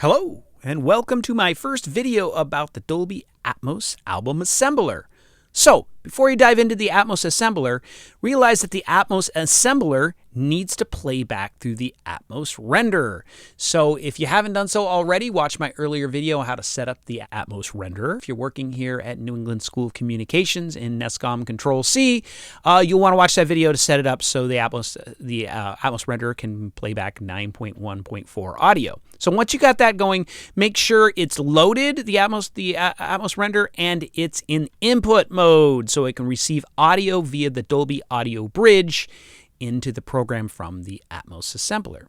Hello, and welcome to my first video about the Dolby Atmos Album Assembler. So, before you dive into the Atmos Assembler, realize that the Atmos Assembler needs to play back through the Atmos renderer. So if you haven't done so already, watch my earlier video on how to set up the Atmos renderer. If you're working here at New England School of Communications in NESCOM Control-C, you'll want to watch that video to set it up so the Atmos renderer can play back 9.1.4 audio. So once you got that going, make sure it's loaded, the Atmos renderer, and it's in input mode so it can receive audio via the Dolby audio bridge into the program from the Atmos Assembler.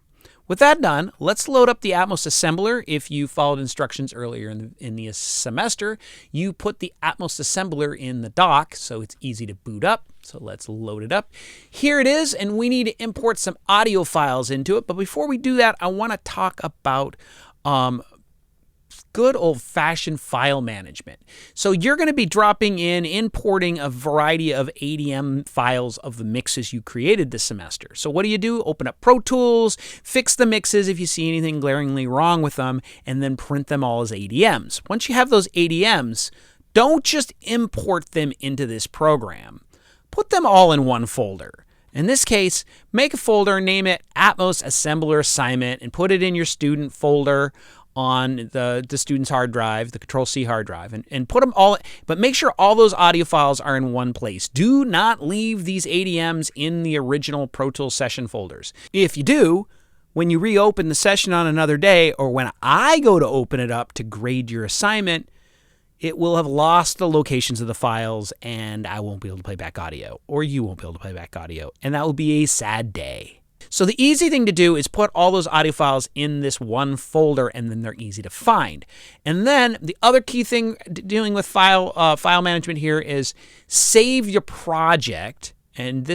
With that done, let's load up the Atmos Assembler. If you followed instructions earlier in the semester, you put the Atmos Assembler in the dock so it's easy to boot up. So let's load it up. Here it is, and we need to import some audio files into it. But before we do that, I want to talk about good old-fashioned file management. So you're going to be importing a variety of ADM files of the mixes you created this semester. So what do? Open up Pro Tools, fix the mixes if you see anything glaringly wrong with them, and then print them all as ADMs. Once you have those ADMs, don't just import them into this program. Put them all in one folder. In this case, make a folder, name it Atmos Assembler Assignment, and put it in your student folder on the student's hard drive, the Control-C hard drive, and put them all, but make sure all those audio files are in one place. Do not leave these ADMs in the original Pro Tools session folders. If you do, when you reopen the session on another day, or when I go to open it up to grade your assignment, it will have lost the locations of the files, and I won't be able to play back audio, or you won't be able to play back audio, and that will be a sad day. So the easy thing to do is put all those audio files in this one folder, and then they're easy to find. And then the other key thing dealing with file management here is save your project, and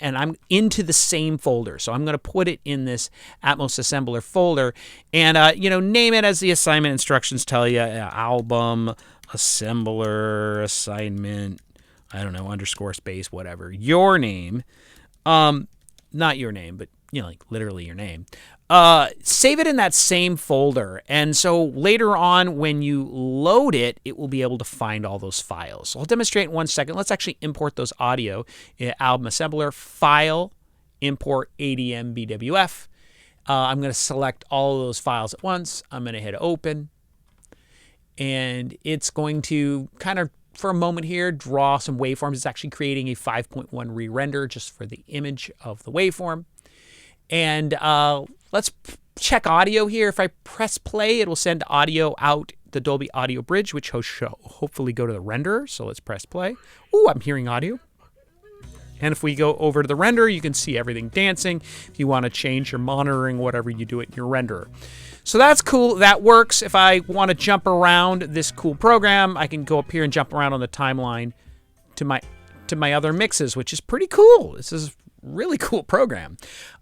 I'm into the same folder. So I'm going to put it in this Atmos Assembler folder, and name it as the assignment instructions tell you: album assembler assignment. I don't know, underscore space whatever your name. Not your name, but like literally your name. Save it in that same folder, and so later on when you load it, it will be able to find all those files. So I'll demonstrate in 1 second. Let's actually import those audio. Album Assembler, File, Import ADM BWF. I'm going to select all of those files at once. I'm going to hit Open, and it's going to kind of, for a moment here, draw some waveforms. It's actually creating a 5.1 re-render just for the image of the waveform. And let's check audio here. If I press play, it will send audio out the Dolby audio bridge, which will hopefully go to the renderer. So let's press play. Ooh, I'm hearing audio. And if we go over to the renderer, you can see everything dancing. If you want to change your monitoring, whatever, you do it in your renderer. So that's cool. That works. If I want to jump around this cool program, I can go up here and jump around on the timeline to my other mixes, which is pretty cool. This is a really cool program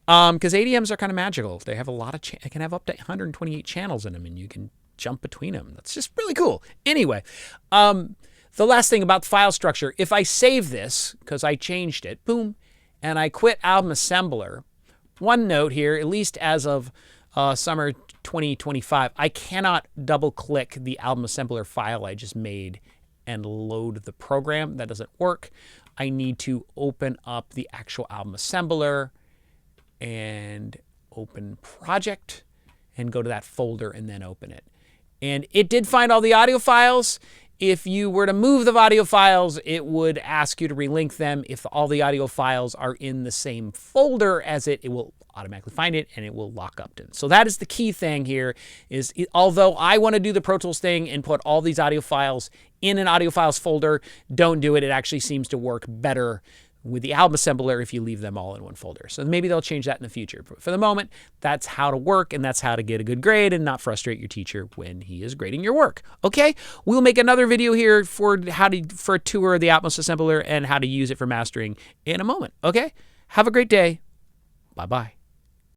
because ADMs are kind of magical. They have a lot of they can have up to 128 channels in them, and you can jump between them. That's just really cool. Anyway, the last thing about file structure, if I save this, because I changed it, boom, and I quit Album Assembler, one note here, at least as of summer 2025, I cannot double-click the Album Assembler file I just made and load the program. That doesn't work. I need to open up the actual Album Assembler and open Project and go to that folder and then open it. And it did find all the audio files. If you were to move the audio files, it would ask you to relink them. If all the audio files are in the same folder as it will automatically find it, and it will lock up to it. So that is the key thing here, is although I want to do the Pro Tools thing and put all these audio files in an audio files folder, don't do it. It actually seems to work better with the Album Assembler if you leave them all in one folder. So maybe they'll change that in the future. But for the moment, that's how to work, and that's how to get a good grade and not frustrate your teacher when he is grading your work. Okay, we'll make another video here for a tour of the Atmos Assembler and how to use it for mastering in a moment. Okay, have a great day. Bye-bye.